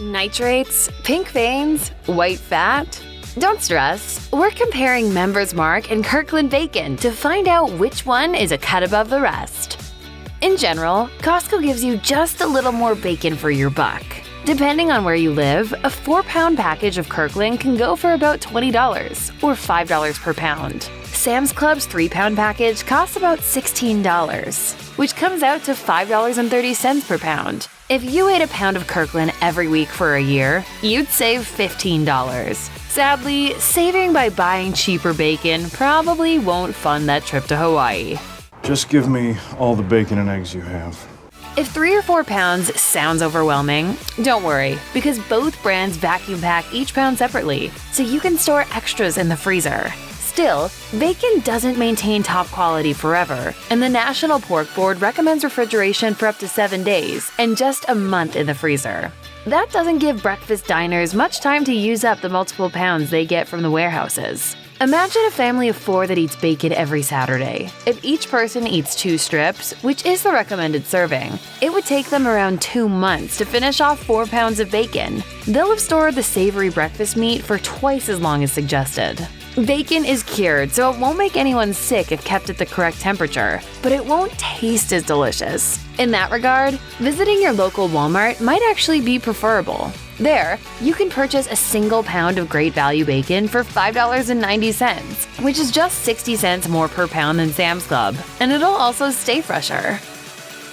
Nitrates, pink veins, white fat? Don't stress, we're comparing Members Mark and Kirkland bacon to find out which one is a cut above the rest. In general, Costco gives you just a little more bacon for your buck. Depending on where you live, a 4-pound package of Kirkland can go for about $20 or $5 per pound. Sam's Club's 3-pound package costs about $16, which comes out to $5.30 per pound. If you ate a pound of Kirkland every week for a year, you'd save $15. Sadly, saving by buying cheaper bacon probably won't fund that trip to Hawaii. Just give me all the bacon and eggs you have. If 3 or 4 pounds sounds overwhelming, don't worry, because both brands vacuum pack each pound separately, so you can store extras in the freezer. Still, bacon doesn't maintain top quality forever, and the National Pork Board recommends refrigeration for up to 7 days and just a month in the freezer. That doesn't give breakfast diners much time to use up the multiple pounds they get from the warehouses. Imagine a family of 4 that eats bacon every Saturday. If each person eats 2 strips, which is the recommended serving, it would take them around 2 months to finish off 4 pounds of bacon. They'll have stored the savory breakfast meat for twice as long as suggested. Bacon is cured, so it won't make anyone sick if kept at the correct temperature, but it won't taste as delicious. In that regard, visiting your local Walmart might actually be preferable. There, you can purchase a single pound of great value bacon for $5.90, which is just 60 cents more per pound than Sam's Club, and it'll also stay fresher.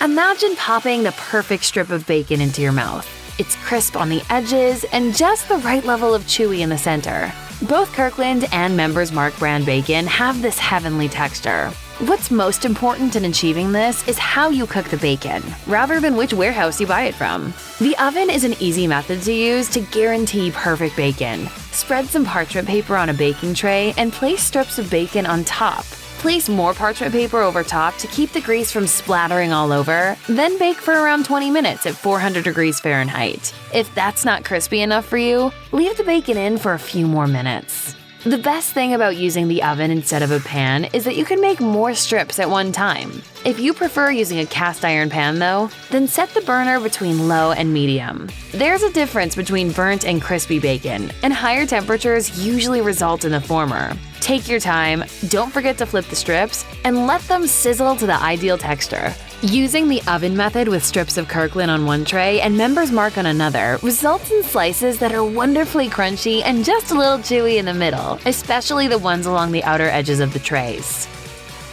Imagine popping the perfect strip of bacon into your mouth. It's crisp on the edges and just the right level of chewy in the center. Both Kirkland and Members Mark brand bacon have this heavenly texture. What's most important in achieving this is how you cook the bacon, rather than which warehouse you buy it from. The oven is an easy method to use to guarantee perfect bacon. Spread some parchment paper on a baking tray and place strips of bacon on top. Place more parchment paper over top to keep the grease from splattering all over, then bake for around 20 minutes at 400 degrees Fahrenheit. If that's not crispy enough for you, leave the bacon in for a few more minutes. The best thing about using the oven instead of a pan is that you can make more strips at one time. If you prefer using a cast iron pan though, then set the burner between low and medium. There's a difference between burnt and crispy bacon, and higher temperatures usually result in the former. Take your time, don't forget to flip the strips, and let them sizzle to the ideal texture. Using the oven method with strips of Kirkland on one tray and Members Mark on another results in slices that are wonderfully crunchy and just a little chewy in the middle, especially the ones along the outer edges of the trays.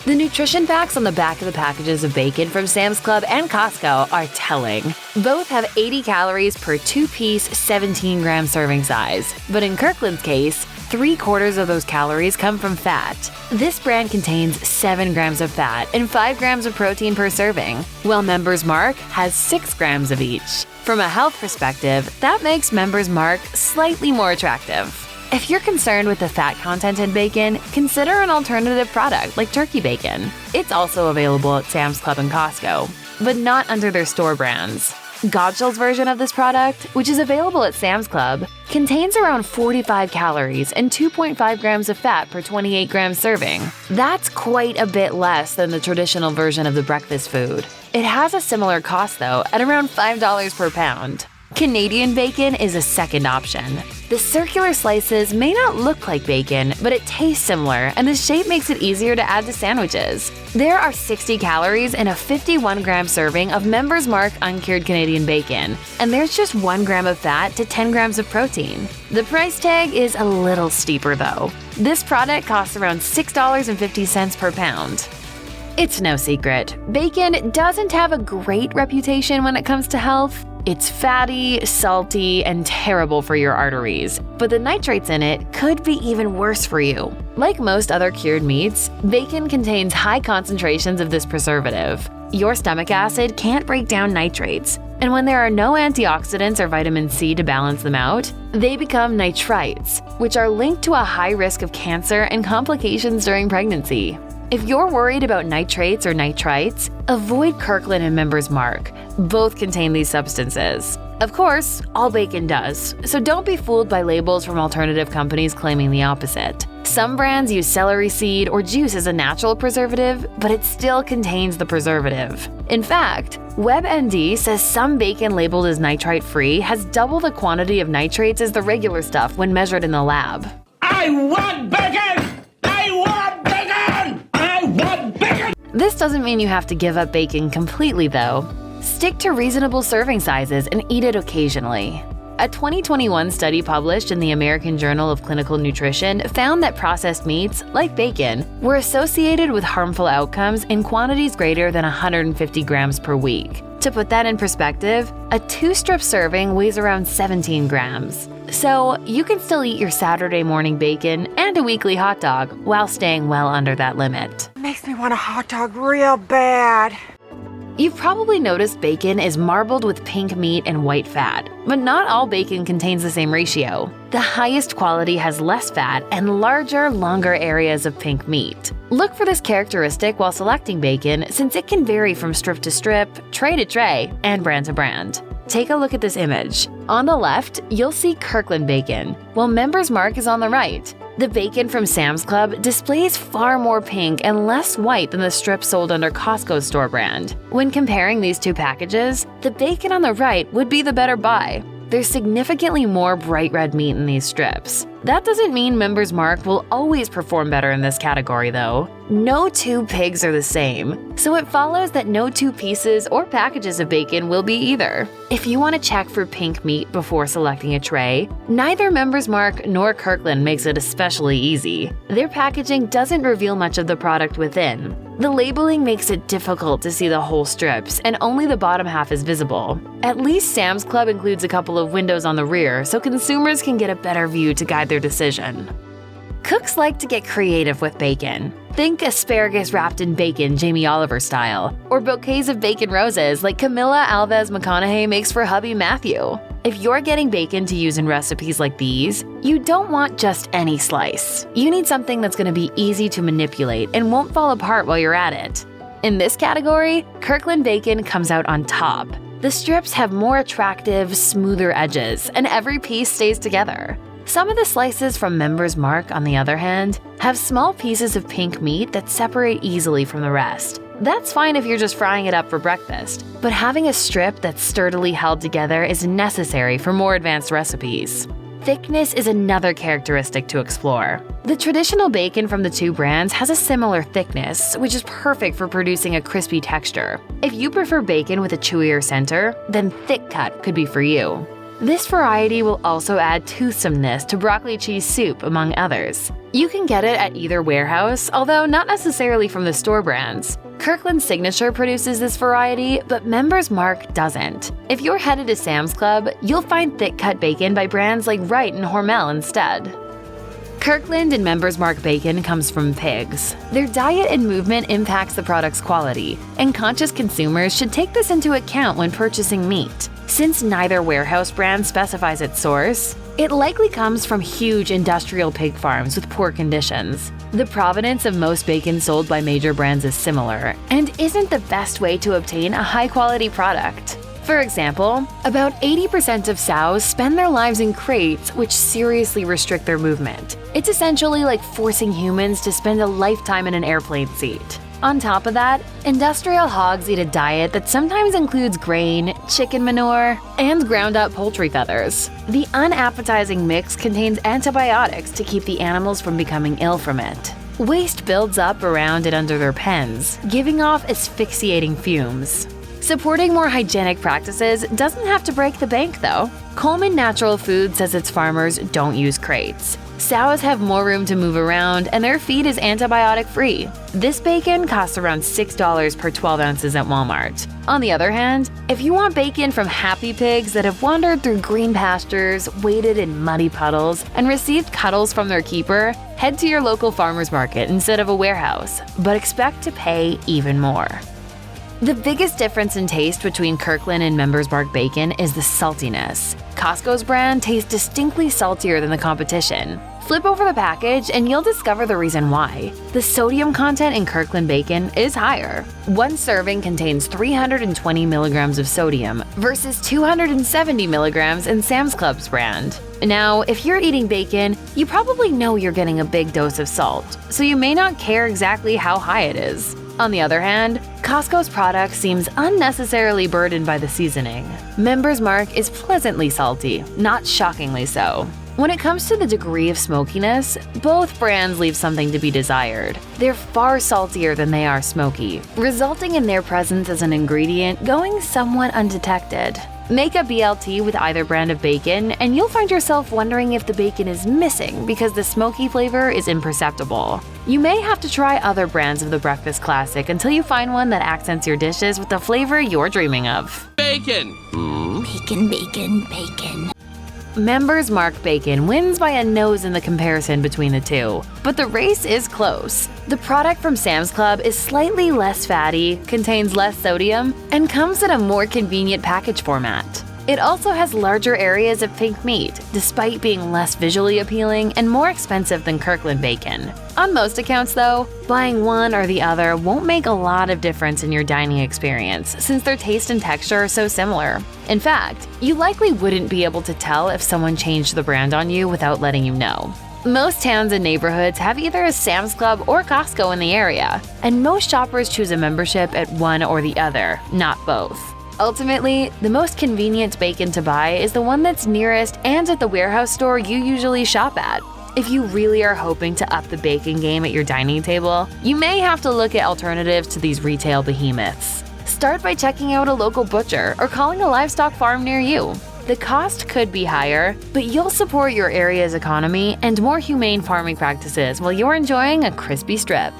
The nutrition facts on the back of the packages of bacon from Sam's Club and Costco are telling. Both have 80 calories per 2-piece, 17-gram serving size, but in Kirkland's case, 3/4 of those calories come from fat. This brand contains 7 grams of fat and 5 grams of protein per serving, while Members Mark has 6 grams of each. From a health perspective, that makes Members Mark slightly more attractive. If you're concerned with the fat content in bacon, consider an alternative product like turkey bacon. It's also available at Sam's Club and Costco, but not under their store brands. Godshall's version of this product, which is available at Sam's Club, contains around 45 calories and 2.5 grams of fat per 28 gram serving. That's quite a bit less than the traditional version of the breakfast food. It has a similar cost though, at around $5 per pound. Canadian bacon is a second option. The circular slices may not look like bacon, but it tastes similar, and the shape makes it easier to add to sandwiches. There are 60 calories in a 51-gram serving of Members Mark uncured Canadian bacon, and there's just 1 gram of fat to 10 grams of protein. The price tag is a little steeper though. This product costs around $6.50 per pound. It's no secret, bacon doesn't have a great reputation when it comes to health. It's fatty, salty, and terrible for your arteries, but the nitrates in it could be even worse for you. Like most other cured meats, bacon contains high concentrations of this preservative. Your stomach acid can't break down nitrates, and when there are no antioxidants or vitamin C to balance them out, they become nitrites, which are linked to a high risk of cancer and complications during pregnancy. If you're worried about nitrates or nitrites, avoid Kirkland and Members Mark. Both contain these substances. Of course, all bacon does, so don't be fooled by labels from alternative companies claiming the opposite. Some brands use celery seed or juice as a natural preservative, but it still contains the preservative. In fact, WebMD says some bacon labeled as nitrite-free has double the quantity of nitrates as the regular stuff when measured in the lab. I want bacon! I want bacon! I want bacon! This doesn't mean you have to give up bacon completely, though. Stick to reasonable serving sizes and eat it occasionally. A 2021 study published in the American Journal of Clinical Nutrition found that processed meats, like bacon, were associated with harmful outcomes in quantities greater than 150 grams per week. To put that in perspective, a 2-strip serving weighs around 17 grams. So you can still eat your Saturday morning bacon and a weekly hot dog while staying well under that limit. Makes me want a hot dog real bad. You've probably noticed bacon is marbled with pink meat and white fat, but not all bacon contains the same ratio. The highest quality has less fat and larger, longer areas of pink meat. Look for this characteristic while selecting bacon, since it can vary from strip to strip, tray to tray, and brand to brand. Take a look at this image. On the left, you'll see Kirkland bacon, while Members Mark is on the right. The bacon from Sam's Club displays far more pink and less white than the strips sold under Costco's store brand. When comparing these two packages, the bacon on the right would be the better buy. There's significantly more bright red meat in these strips. That doesn't mean Members Mark will always perform better in this category, though. No two pigs are the same, so it follows that no two pieces or packages of bacon will be either. If you want to check for pink meat before selecting a tray, neither Members Mark nor Kirkland makes it especially easy. Their packaging doesn't reveal much of the product within. The labeling makes it difficult to see the whole strips, and only the bottom half is visible. At least Sam's Club includes a couple of windows on the rear, so consumers can get a better view to guide their decision. Cooks like to get creative with bacon. Think asparagus wrapped in bacon Jamie Oliver style, or bouquets of bacon roses like Camilla Alves McConaughey makes for hubby Matthew. If you're getting bacon to use in recipes like these, you don't want just any slice. You need something that's going to be easy to manipulate and won't fall apart while you're at it. In this category, Kirkland bacon comes out on top. The strips have more attractive, smoother edges, and every piece stays together. Some of the slices from Members Mark, on the other hand, have small pieces of pink meat that separate easily from the rest. That's fine if you're just frying it up for breakfast, but having a strip that's sturdily held together is necessary for more advanced recipes. Thickness is another characteristic to explore. The traditional bacon from the two brands has a similar thickness, which is perfect for producing a crispy texture. If you prefer bacon with a chewier center, then thick cut could be for you. This variety will also add toothsomeness to broccoli cheese soup, among others. You can get it at either warehouse, although not necessarily from the store brands. Kirkland Signature produces this variety, but Members Mark doesn't. If you're headed to Sam's Club, you'll find thick-cut bacon by brands like Wright and Hormel instead. Kirkland and Members Mark bacon comes from pigs. Their diet and movement impacts the product's quality, and conscious consumers should take this into account when purchasing meat. Since neither warehouse brand specifies its source, it likely comes from huge industrial pig farms with poor conditions. The provenance of most bacon sold by major brands is similar, and isn't the best way to obtain a high-quality product. For example, about 80% of sows spend their lives in crates, which seriously restrict their movement. It's essentially like forcing humans to spend a lifetime in an airplane seat. On top of that, industrial hogs eat a diet that sometimes includes grain, chicken manure, and ground-up poultry feathers. The unappetizing mix contains antibiotics to keep the animals from becoming ill from it. Waste builds up around and under their pens, giving off asphyxiating fumes. Supporting more hygienic practices doesn't have to break the bank, though. Coleman Natural Foods says its farmers don't use crates. Sows have more room to move around, and their feed is antibiotic-free. This bacon costs around $6 per 12 ounces at Walmart. On the other hand, if you want bacon from happy pigs that have wandered through green pastures, waded in muddy puddles, and received cuddles from their keeper, head to your local farmer's market instead of a warehouse, but expect to pay even more. The biggest difference in taste between Kirkland and Members Mark bacon is the saltiness. Costco's brand tastes distinctly saltier than the competition. Flip over the package and you'll discover the reason why. The sodium content in Kirkland bacon is higher. One serving contains 320 milligrams of sodium versus 270 milligrams in Sam's Club's brand. Now, if you're eating bacon, you probably know you're getting a big dose of salt, so you may not care exactly how high it is. On the other hand, Costco's product seems unnecessarily burdened by the seasoning. Members Mark is pleasantly salty, not shockingly so. When it comes to the degree of smokiness, both brands leave something to be desired. They're far saltier than they are smoky, resulting in their presence as an ingredient going somewhat undetected. Make a BLT with either brand of bacon, and you'll find yourself wondering if the bacon is missing because the smoky flavor is imperceptible. You may have to try other brands of the breakfast classic until you find one that accents your dishes with the flavor you're dreaming of. Bacon! Bacon, bacon, bacon. Members Mark Bacon wins by a nose in the comparison between the two, but the race is close. The product from Sam's Club is slightly less fatty, contains less sodium, and comes in a more convenient package format. It also has larger areas of pink meat, despite being less visually appealing and more expensive than Kirkland bacon. On most accounts though, buying one or the other won't make a lot of difference in your dining experience since their taste and texture are so similar. In fact, you likely wouldn't be able to tell if someone changed the brand on you without letting you know. Most towns and neighborhoods have either a Sam's Club or Costco in the area, and most shoppers choose a membership at one or the other, not both. Ultimately, the most convenient bacon to buy is the one that's nearest and at the warehouse store you usually shop at. If you really are hoping to up the bacon game at your dining table, you may have to look at alternatives to these retail behemoths. Start by checking out a local butcher or calling a livestock farm near you. The cost could be higher, but you'll support your area's economy and more humane farming practices while you're enjoying a crispy strip.